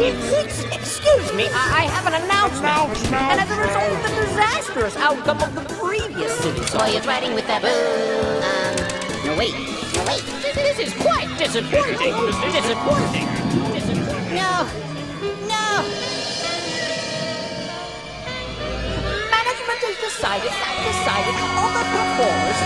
Excuse me, I have an announcement. And as a result of the disastrous outcome of the previous silly song. Boy is riding with Babu. No wait. This is quite disappointing. No. Management has decided all the performers.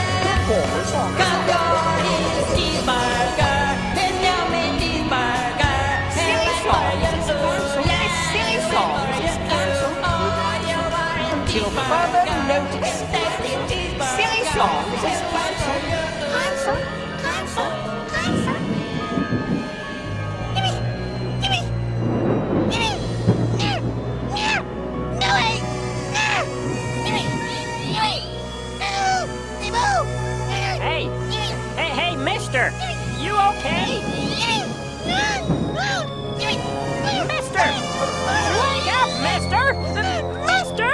Silly songs is cancelled until further notice. Silly songs is cancelled. Hey, mister! You okay? Mister! Wake up, mister! Mister!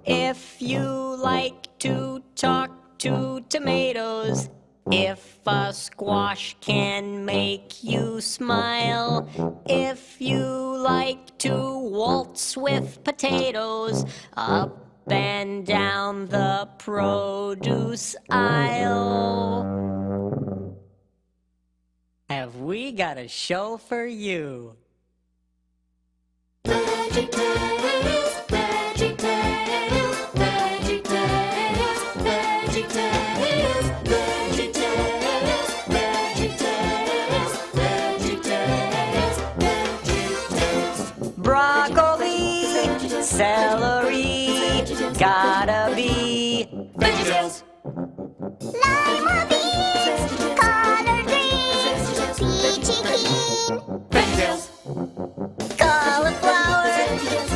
If you like to talk to tomatoes, if a squash can make you smile, if you like to waltz with potatoes up and down the produce aisle, have we got a show for you. VeggieTales, VeggieTales, VeggieTales, VeggieTales, VeggieTales, VeggieTales, VeggieTales, VeggieTales. Broccoli, celery, gotta be VeggieTales. Lima beans, collard greens, peachy keen, VeggieTales. cauliflower,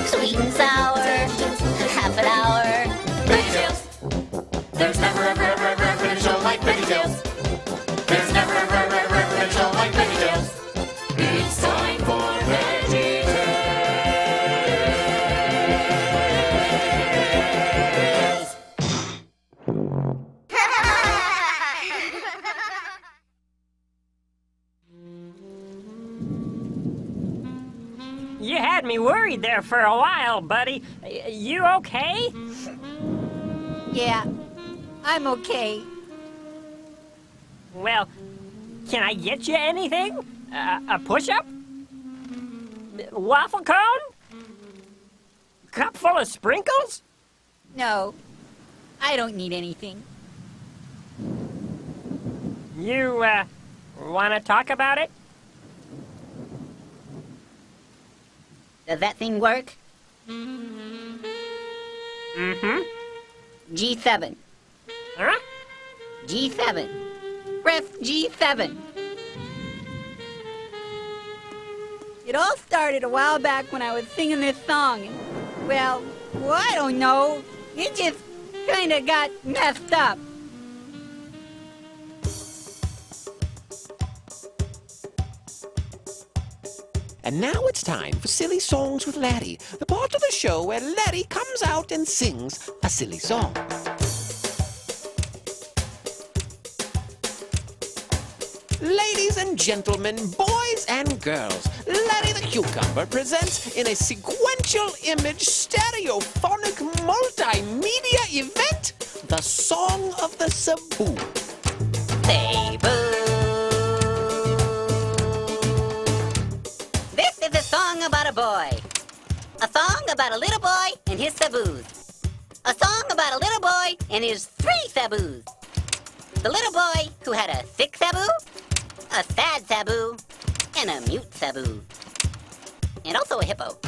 sweet and sour, half an hour. VeggieTales. There's never ever been a show like VeggieTales. There's never ever been a show like VeggieTales. It's time for VeggieTales. You had me worried there for a while, buddy. You okay? Yeah, I'm okay. Well, can I get you anything? A push-up? Waffle cone? Cup full of sprinkles? No, I don't need anything. You, want to talk about it? Does that thing work? Mm-hmm. G7. Huh? G7. Press G7. It all started a while back when I was singing this song. And, well, I don't know. It just kind of got messed up. And now it's time for Silly Songs with Larry, the part of the show where Larry comes out and sings a silly song. Ladies and gentlemen, boys and girls, Larry the Cucumber presents in a sequential image stereophonic multimedia event the Song of the Sabu. Say boo. This is a song about a boy. A song about a little boy and his saboos. A song about a little boy and his 3 saboos. The little boy who had a sick sabu, a sad sabu, and a mute sabu. And also a hippo.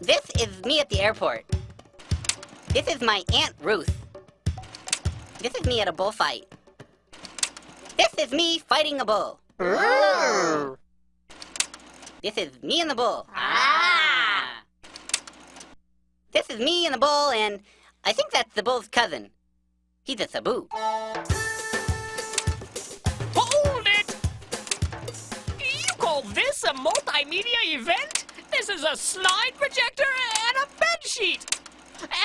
This is me at the airport. This is my Aunt Ruth. This is me at a bullfight. This is me fighting a bull. This is me and the bull. This is me and the bull, and I think that's the bull's cousin. He's a sabu. Hold it! this a multimedia event? This is a slide projector and a bed sheet.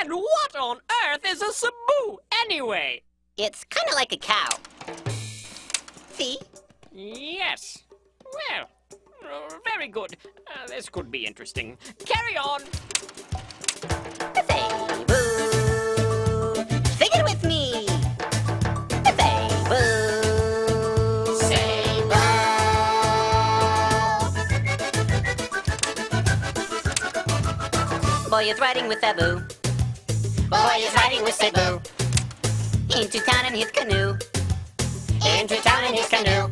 And what on earth is a Cebu, anyway? It's kind of like a cow. See? Yes. Well, very good. This could be interesting. Carry on. Cebu. Sing it with me. Cebu. Boy is riding with Cebu. Boy is riding with Cebu. Into town in his canoe. Into town in his canoe.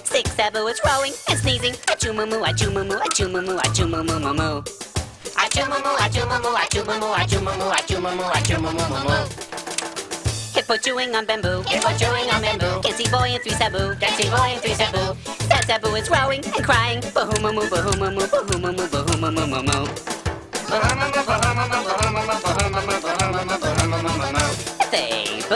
Sick Cebu is rowing and sneezing. Achoo-moo-moo, achoo-moo-moo, achoo-moo-moo, achoo-moo-moo-moo-moo. Achoo-moo-moo, achoo-moo-moo, achoo-moo-moo, achoo-moo-moo, achoo-moo-moo, achoo-moo-moo-moo. Hippo chewing on bamboo. Hippo chewing on bamboo. Can see boy in three Cebu. Can see boy in three Cebu. Sad Cebu is rowing and crying. Bahoo-moo-moo, bahoo-moo-moo, bahoo-moo-moo, bahoo-moo-moo-moo-moo. Cebu.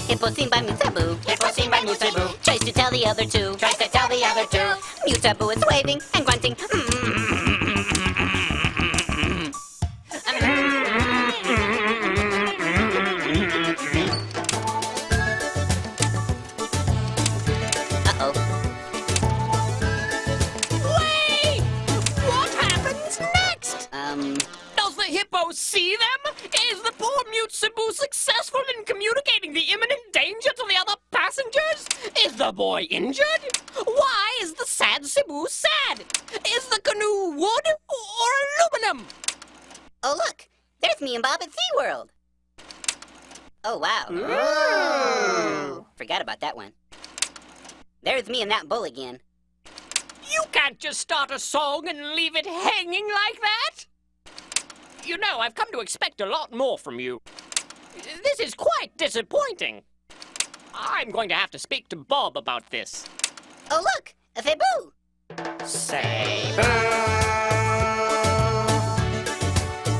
Hippo seen by Mute Cebu. Hippo seen by Mute Cebu. Tries to tell the other two. Tries to tell the other two. Mute Cebu is waving and grunting. Uh-oh. Wait! What happens next? Does the hippo see them? Is the poor mute Cebu successful in communicating the imminent danger to the other passengers? Is the boy injured? Why is the sad Cebu sad? Is the canoe wood or aluminum? Oh, look. There's me and Bob at SeaWorld. Oh, wow. Forgot about that one. There's me and that bull again. You can't just start a song and leave it hanging like that. You know, I've come to expect a lot more from you. This is quite disappointing. I'm going to have to speak to Bob about this. Oh, look. A Cebu.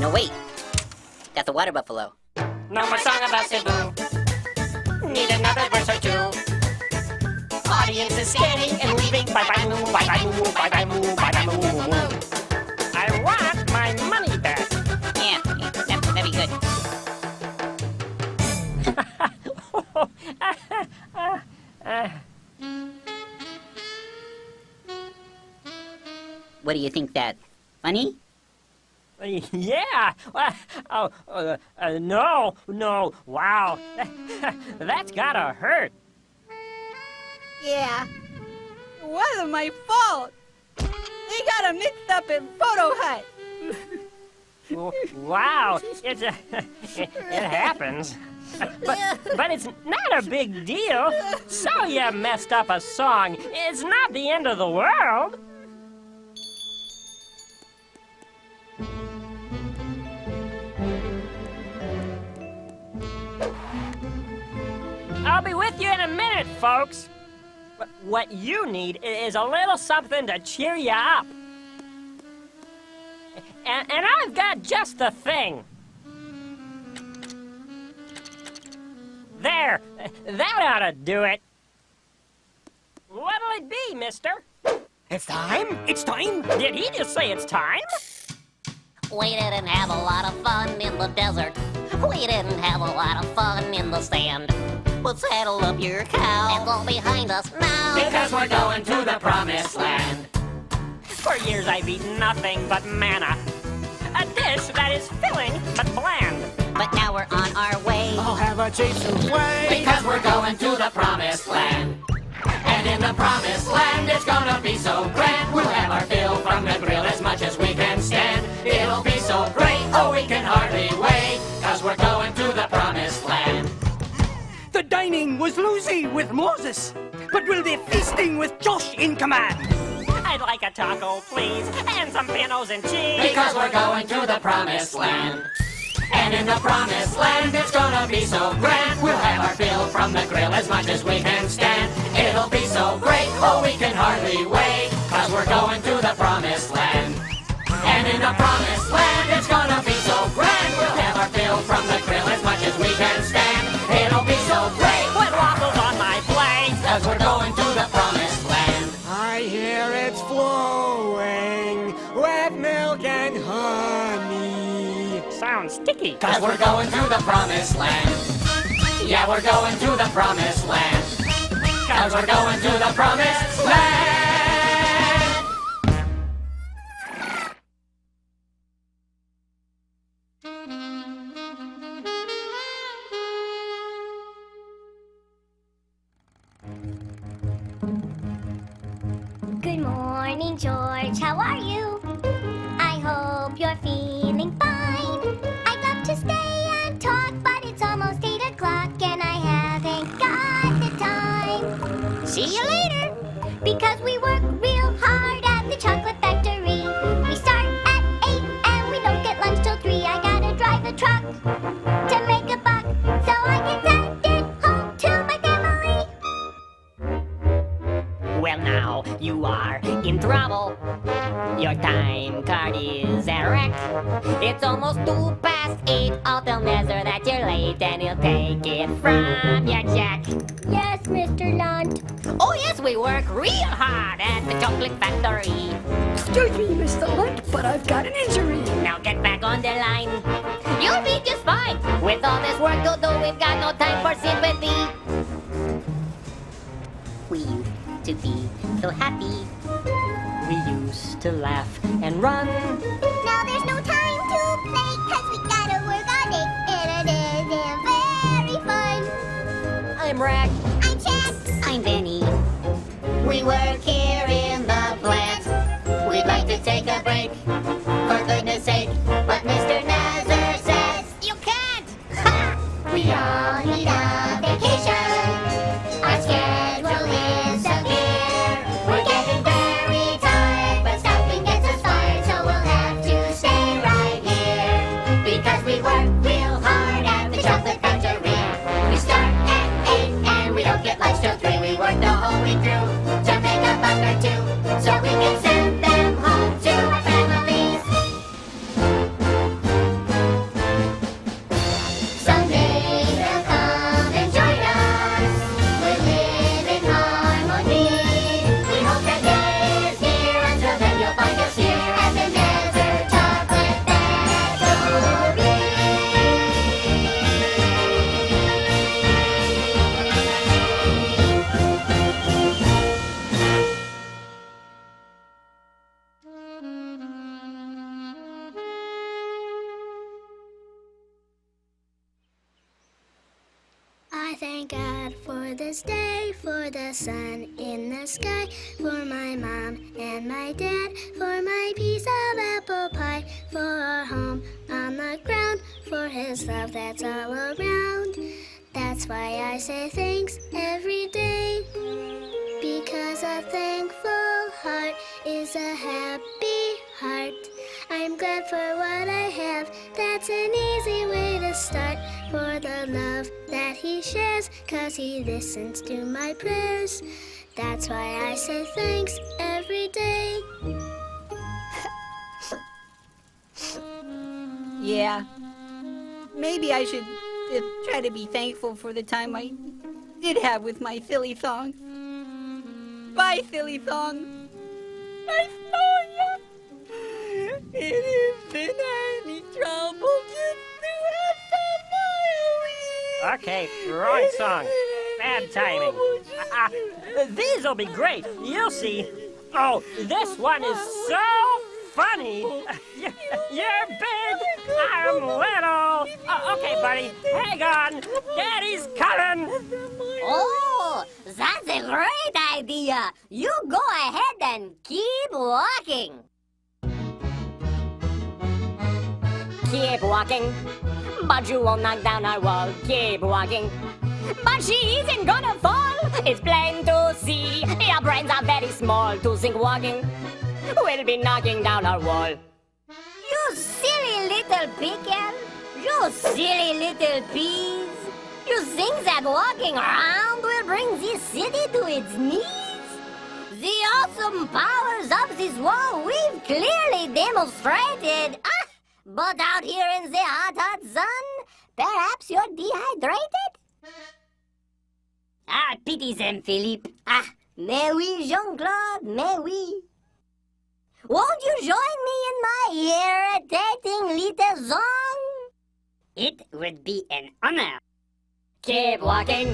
No, wait. That's a water buffalo. No more song about Cebu. Need another verse or two. Audience is scanning and leaving. Bye bye moo, bye bye moo, bye bye moo, bye bye moo moo moo. I want my money back. Yeah, that'd be good. What do you think, that funny? Yeah. No. Wow. That's gotta hurt. Yeah. It wasn't my fault. They got him mixed up in Photo Hut. Wow. It happens. But it's not a big deal. So you messed up a song. It's not the end of the world. I'll be with you in a minute, folks. What you need is a little something to cheer you up. And I've got just the thing. There, that ought to do it. What'll it be, mister? It's time? It's time? Did he just say it's time? We didn't have a lot of fun in the desert. We didn't have a lot of fun in the sand. But saddle up your cow and go behind us now. Because we're going to the promised land. For years I've eaten nothing but manna. A dish that is filling but bland. But now we're on our way. I'll have a taste of way. Because we're going to the promised land. And in the promised land, it's gonna be so grand. We'll have our fill from the grill as much as we can stand. It'll be so great, oh, we can hardly wait. Cause we're going to the promised land. The dining was loosey with Moses, but we'll be feasting with Josh in command. I'd like a taco, please, and some pinos and cheese. Because we're going to the promised land. And in the promised land, it's gonna be so grand. We'll have our fill from the grill as much as we can stand. It'll be so great, oh, we can hardly wait. Cause we're going to the promised land. the grill as much as we can stand. It'll be so great Put waffles on my plate. cause we're going to the promised land. I hear it's flowing with milk and honey. Sounds sticky. Cause we're going to the promised land. Yeah, we're going to the promised land. Cause we're going to the promised land. Good morning, George. How are you? I hope you're feeling fine. I'd love to stay and talk, but it's almost 8 o'clock and I haven't got the time. See you later. Because we work real hard at the chocolate factory. We start at 8 and we don't get lunch till 3. I gotta drive a truck to make a buck so I can send it home to my family. Well, now you are in trouble. Your time card is a wreck. It's almost 8:02. I'll tell Nezzer that you're late and he'll take it from your check. Yes, Mr. Lunt. Oh yes, we work real hard at the chocolate factory. Excuse me, Mr. Lunt, but I've got an injury. Now get back on the line. You'll be just fine. With all this work to do, we've got no time for sympathy. We used to be so happy. We used to laugh and run. Now there's no time to play, cause we gotta work all day, and it isn't very fun. I'm Rack. I'm Chad. I'm Benny. We work here in the plant. We'd like to take a break, for goodness sake. But Mr. Nazar says, You can't! we all need a vacation. Our schedule is severe. We're getting very tired, but stopping gets us fired, so we'll have to stay right here. Because we work real hard at the chocolate factory. We start at 8 and we don't get lunch till 3. We work the whole week through to make a buck or two, so we can send them home to our families. Someday they'll come and join us. We'll live in harmony. We hope that day is near. Until then, you'll find us here at the Desert Chocolate Factory. I thank God for this day, for the sun in the sky, for my mom and my dad, for my piece of apple pie, for our home on the ground, for his love that's all around. That's why I say thanks every day, because a thankful heart is a happy heart. I'm glad for what I have, that's an easy way to start. For the love that he shares, cause he listens to my prayers. That's why I say thanks every day. Yeah. Maybe I should just try to be thankful for the time I did have with my silly songs. Bye, silly songs. I saw ya. It isn't any trouble just to have somebody. Okay, wrong song. Bad timing. These'll be great. You'll see. Oh, this one is so funny. You're big. I'm little. Okay, buddy. Hang on. Daddy's coming. Oh, that's a great idea. You go ahead and keep walking. Keep walking, but you won't knock down our wall. Keep walking, but she isn't gonna fall. It's plain to see your brains are very small. To think walking will be knocking down our wall. You silly little pickle. You silly little peas. You think that walking around will bring this city to its knees? The awesome powers of this wall we've clearly demonstrated. But out here in the hot, hot sun, Perhaps you're dehydrated? Ah, pity them, Philippe. Ah, mais oui, Jean-Claude, mais oui. Won't you join me in my irritating little song? It would be an honor. Keep walking,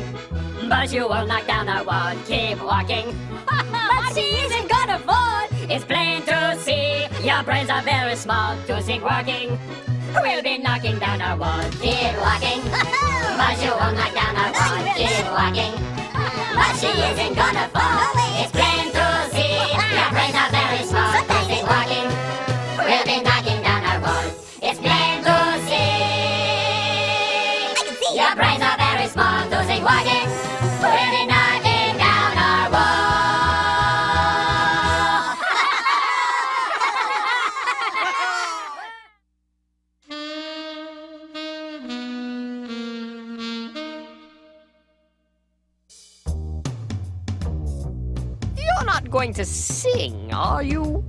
but you will knock down our wall. Keep walking, but she isn't gonna fall. It's plain to see, your brains are very small. To think walking, we'll be knocking down our wall. Keep walking, but you will knock down our wall. Keep walking, but she isn't gonna fall. It's plain to see, your brains are very small. To think walking, we'll be knocking down our wall. It's plain to see, your brains are very small. To think walking, we'll be knocking down our wall. You're not going to sing, are you?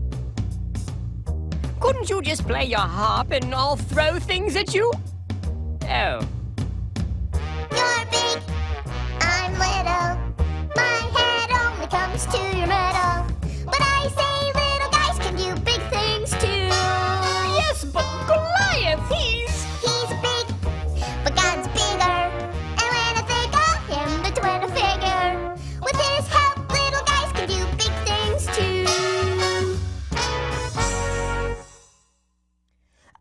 Couldn't you just play your harp and I'll throw things at you? Oh. You're big, I'm little. My head only comes to your middle. But I say little guys can do big things too. Yes, but Goliath, he's He's big, but God's bigger. And when I think of him, the twin figure. With his help, little guys can do big things too.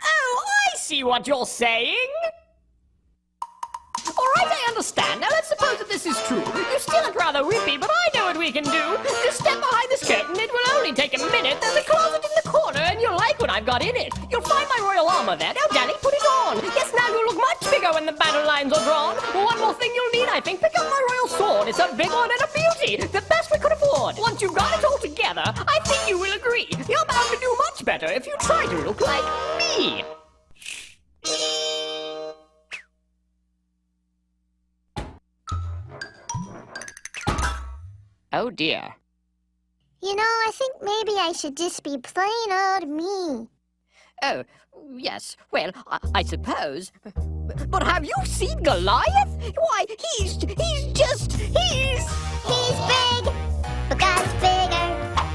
Oh, I see what you're saying. All right, I understand. Now let's suppose that this is true. You still look rather weepy, but I know what we can do. Just step behind this curtain. It will only take a minute. There's a closet in the corner, and you'll like what I've got in it. You'll find my royal armor there. Now, Danny, put it on. Yes, now you'll look much bigger when the battle lines are drawn. One more thing you'll need, I think. Pick up my royal sword. It's a big one and a beauty. The best we could afford. Once you've got it all together, I think you will agree. You're bound to do much better if you try to look like me. Oh, dear. You know, I think maybe I should just be plain old me. Oh, yes. Well, I suppose. But have you seen Goliath? Why, he's He's big, but God's bigger.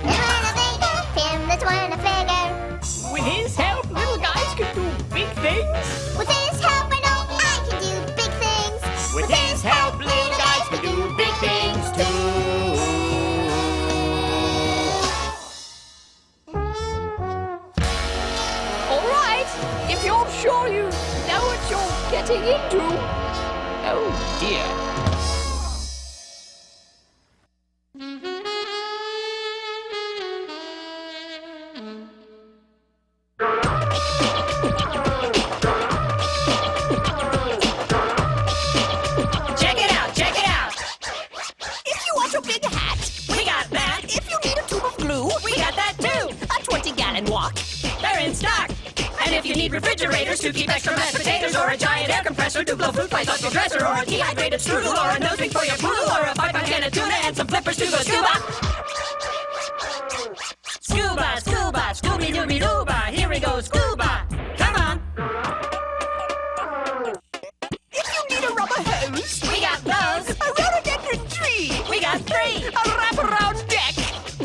And when I think of him, that's when I figure. with his help, little guys can do big things. With his help, I know I can do big things. With his help, little guys can do big things too. All right, if you're sure you know what you're getting into. Oh, dear. Check it out, check it out. If you want a big hat, we got that. If you need a tube of glue, we got that too. A 20-gallon wok, they're in stock. And if you need refrigerators to keep extra mashed potatoes, or a giant air compressor to blow fruit flies off your dresser, or a dehydrated strudel, or a nose ring for your poodle, or a 5-pound can of tuna and some flippers to go scuba. Scuba, scuba, Scooby-Dooby-Dooba, here we go, scuba. Come on. If you need a rubber hose, we got those. A rhododendron tree, we got 3. A wraparound deck,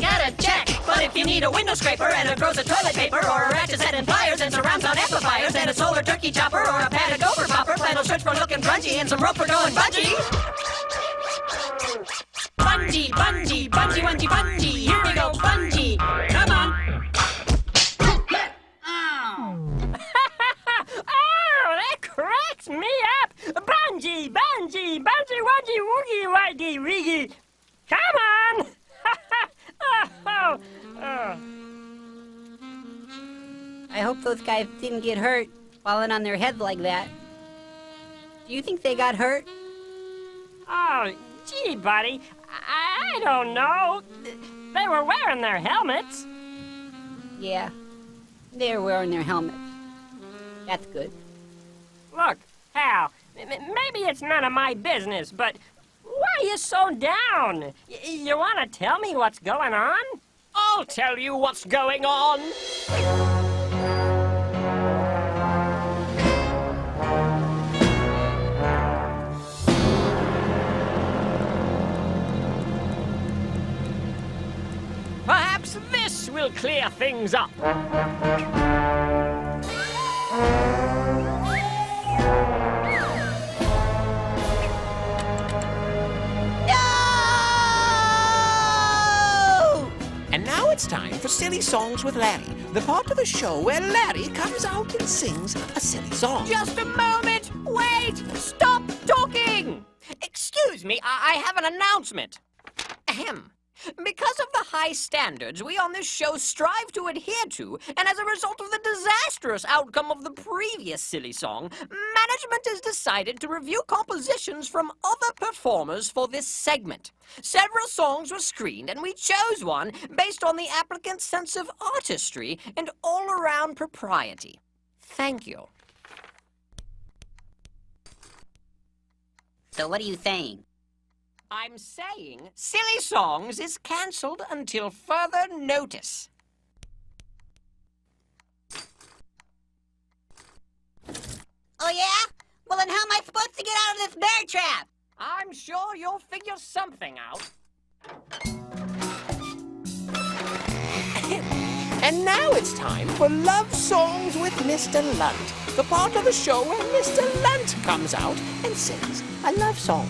gotta check. But if you need a window scraper and a gross of toilet paper, or a ratchet set and pliers and surround sound amplifiers and a solar turkey chopper, or a pad of gopher popper, flannel shirts for looking grungy and some rope for going bungee. Bungee, bungee, bungee, bungee, bungee. Here we go, bungee. Come on. Oh, that cracks me up. Bungee, bungee, bungee, wungee, woogie, wuggy, wiggy. Come on. I hope those guys didn't get hurt falling on their heads like that. Do you think they got hurt? Oh, gee, buddy, I don't know. They were wearing their helmets. Yeah, they're wearing their helmets. That's good. Look, Hal, maybe it's none of my business, but why are you so down? You want to tell me what's going on? I'll tell you what's going on. Perhaps this will clear things up. And now it's time for Silly Songs with Larry, the part of the show where Larry comes out and sings a silly song. Just a moment! Wait! Stop talking! Excuse me, I have an announcement. Ahem. Because of the high standards we on this show strive to adhere to, and as a result of the disastrous outcome of the previous silly song, management has decided to review compositions from other performers for this segment. Several songs were screened, and we chose one based on the applicant's sense of artistry and all-around propriety. Thank you. So what are you saying? I'm saying Silly Songs is cancelled until further notice. Oh yeah? Well then how am I supposed to get out of this bear trap? I'm sure you'll figure something out. And now it's time for Love Songs with Mr. Lunt, the part of the show where Mr. Lunt comes out and sings a love song.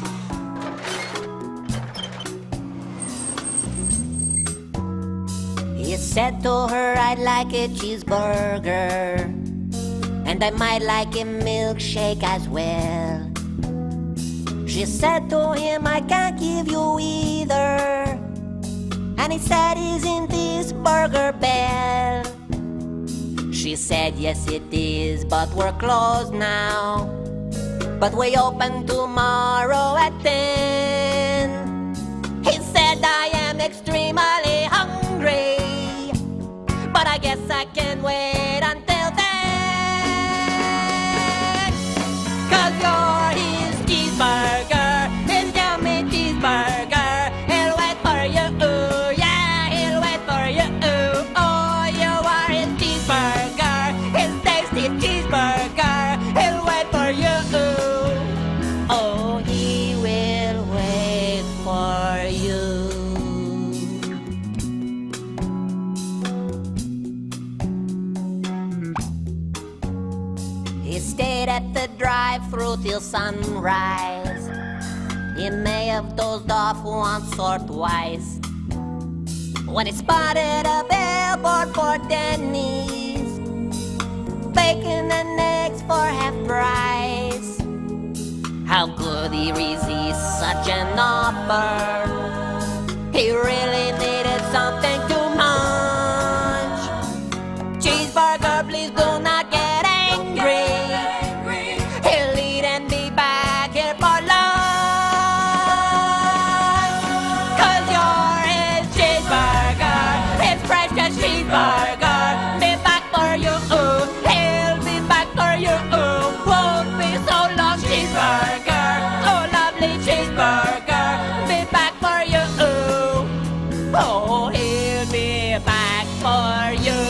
He said to her, I'd like a cheeseburger, and I might like a milkshake as well. She said to him, I can't give you either, and he said, isn't this Burger Bell? She said, yes it is, but we're closed now, but we open tomorrow at 10. He said, I am extremely hungry, but I guess I can wait until then. 'Cause you're his cheeseburger, his yummy cheeseburger. He'll wait for you, ooh, yeah, he'll wait for you, ooh. Oh, you are his cheeseburger, his tasty cheeseburger. He'll wait for you, ooh. Oh, he will wait for you. He stayed at the drive-thru till sunrise. He may have dozed off once or twice when he spotted a billboard for Denny's, bacon and eggs for half price. How could he resist such an offer? He really needed something to munch. Cheeseburger, please do not get angry. He'll eat and be back here for lunch. 'Cause you're his cheeseburger, his precious cheeseburger. Be back for you, ooh. He'll be back for you, ooh. Won't be so long, cheeseburger. Oh, lovely cheeseburger. Be back for you, ooh. Oh, he'll be back for you.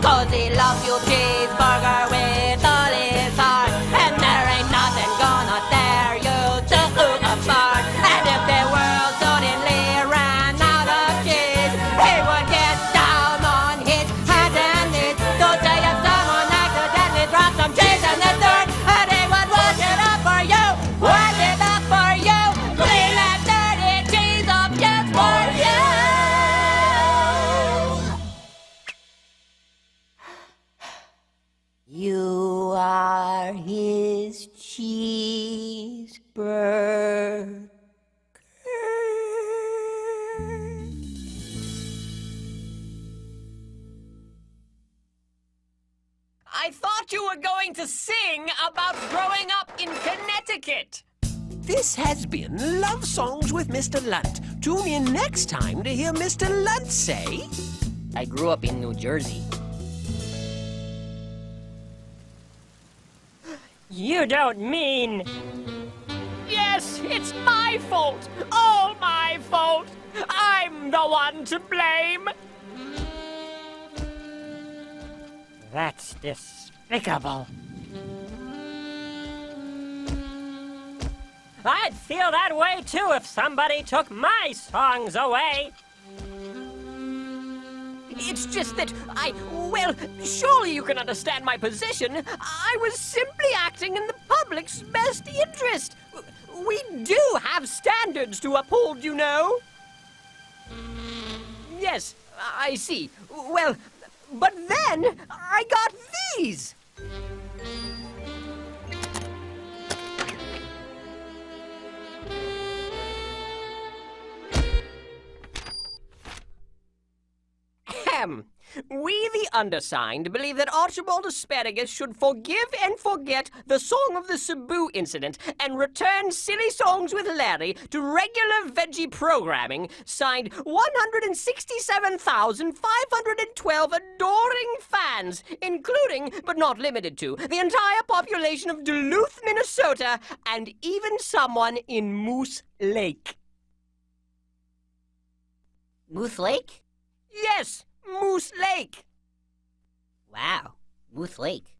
'Cause he loves you, cheeseburger, with all his heart. And there ain't nothing gonna tear you two apart. And if the world suddenly ran out of cheese, he would get down on his hands and knees to say if someone accidentally dropped some cheese in the dirt, and he would wash it up for you, wash it up for you, clean that dirty cheese up just for you. You are his cheeseburger. I thought you were going to sing about growing up in Connecticut. This has been Love Songs with Mr. Lunt. Tune in next time to hear Mr. Lunt say, I grew up in New Jersey. You don't mean... Yes, it's my fault. All my fault. I'm the one to blame. That's despicable. I'd feel that way too if somebody took my songs away. It's just that well, surely you can understand my position. I was simply acting in the public's best interest. We do have standards to uphold, you know. Yes, I see. Well, but then I got these. We, the undersigned, believe that Archibald Asparagus should forgive and forget the Song of the Cebu incident and return Silly Songs with Larry to regular veggie programming, signed 167,512 adoring fans, including, but not limited to, the entire population of Duluth, Minnesota, and even someone in Moose Lake. Moose Lake? Yes! Moose Lake! Wow, Moose Lake.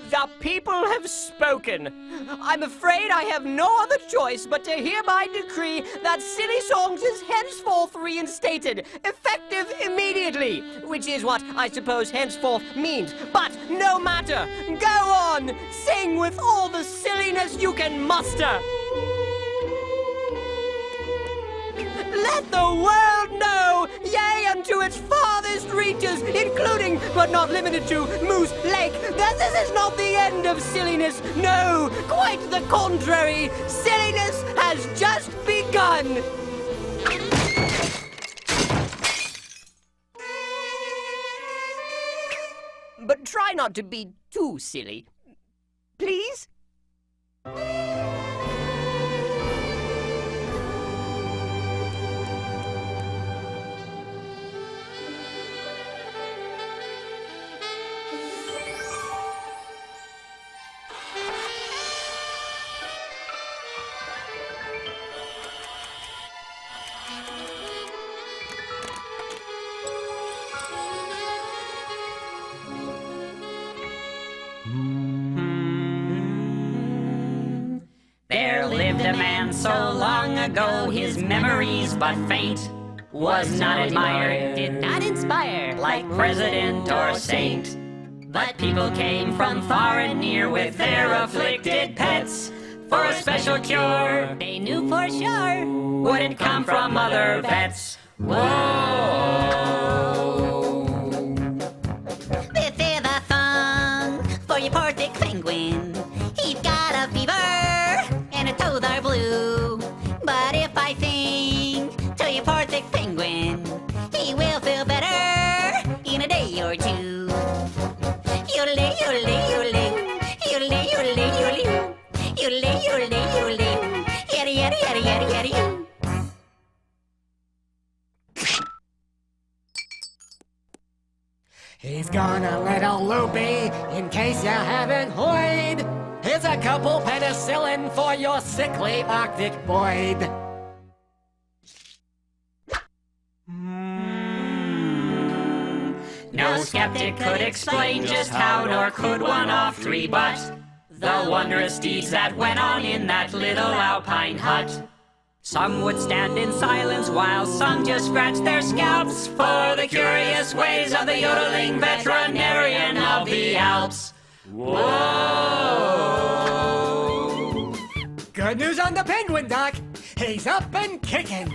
The people have spoken. I'm afraid I have no other choice but to hereby decree that Silly Songs is henceforth reinstated, effective immediately, which is what I suppose henceforth means. But no matter. Go on, sing with all the silliness you can muster. Let the world know, yea, unto its farthest reaches, including, but not limited to, Moose Lake, that this is not the end of silliness. No, quite the contrary. Silliness has just begun. But try not to be too silly. Please? There lived a man so long ago, his memories but faint, was not admired, did not inspire, like president or saint. But people came from far and near with their afflicted pets for a special cure. They knew for sure wouldn't come from other vets. Whoa! This is a song for your poor sick penguin. He's got a fever and his toes are blue. But if I sing to your poor sick penguin, he will feel better in a day or two. Yodelay, yodelay, yodelay, yodelay, yodelay, yodelay, yodelay, yodelay, yodelay, yada yada yada yada yada yada. He's gone a little loopy, in case you haven't heard. Here's a couple penicillin for your sickly Arctic Boyd. No skeptic could explain just how, nor could one oft rebut the wondrous deeds that went on in that little alpine hut. Some would stand in silence while some just scratched their scalps for the curious ways of the yodeling veterinarian of the Alps. Whoa! Good news on the penguin, Doc. He's up and kicking.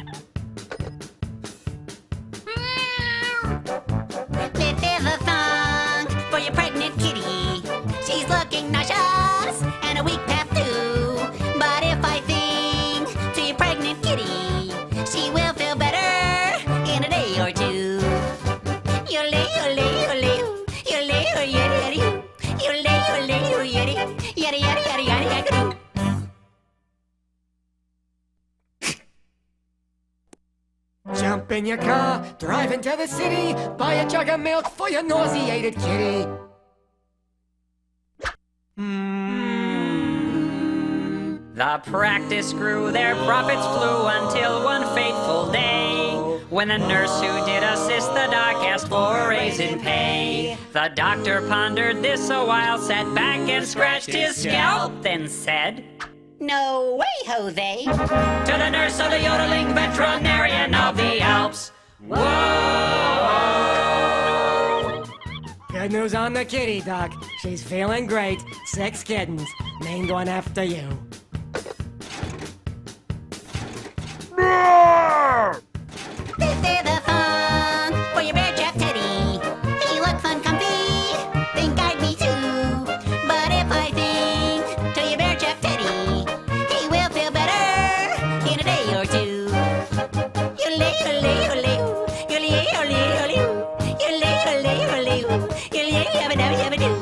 This is a song for your pregnant kitty. She's looking nauseous and a weak past due. But if I sing to your pregnant kitty, she will feel better in a day or two. Yodelay, yodelay, yodelay, yodelay, yodelay, yodelay, yodelay, yodelay, yada yada yada yada yada. Jump in your car, drive into the city, buy a jug of milk for your nauseated kitty. The practice grew, their profits flew until one fateful day, when the nurse who did assist the doc asked for a raise in pay. The doctor pondered this a while, sat back and scratched his scalp, then said, No way, Jose. To the nurse of the yodeling veterinarian of the Alps. Whoa! Good news on the kitty, Doc. She's feeling great. 6 kittens. Named one after you. This is the song for your bear trap teddy. He looks uncomfy, think I'd be too. But if I sing to your bear trap teddy, he will feel better in a day or two. Yodelay, yodelay, yodelay, yodelay, yodelay, yodelay, yodelay, yodelay, yodelay, yodelay, yabba-dabba, yabba-doo.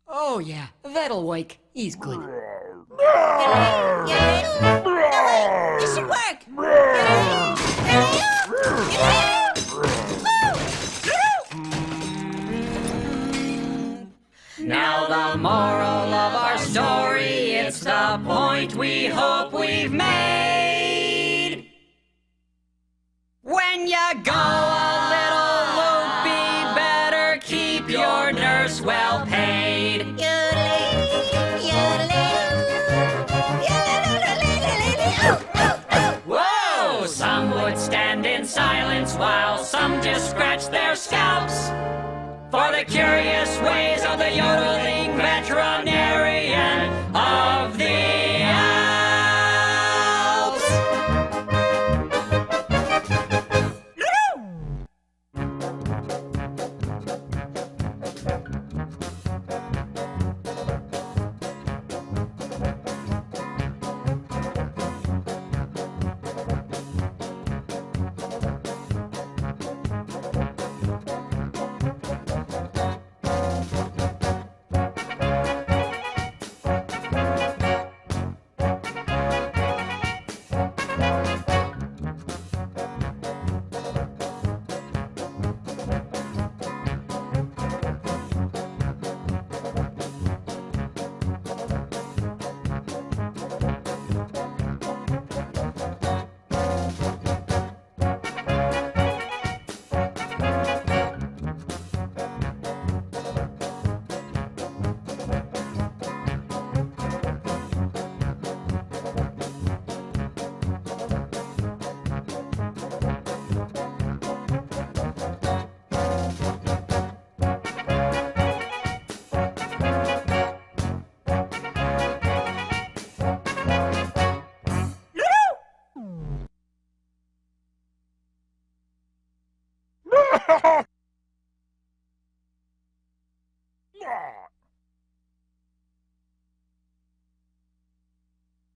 Oh, yeah. That'll wake. He's good. Yodelay, yodelay. No way, this should work. Yodelay, yodelay. Now the moral of our story, it's the point we hope we've made. When you go a little loopy, better keep your nurse well paid. Yodelay, yodelay, yodelay, Whoa! Some would stand in silence while some just scratch their scalps for the curious ways of the yodeling veterinarian of the Alps.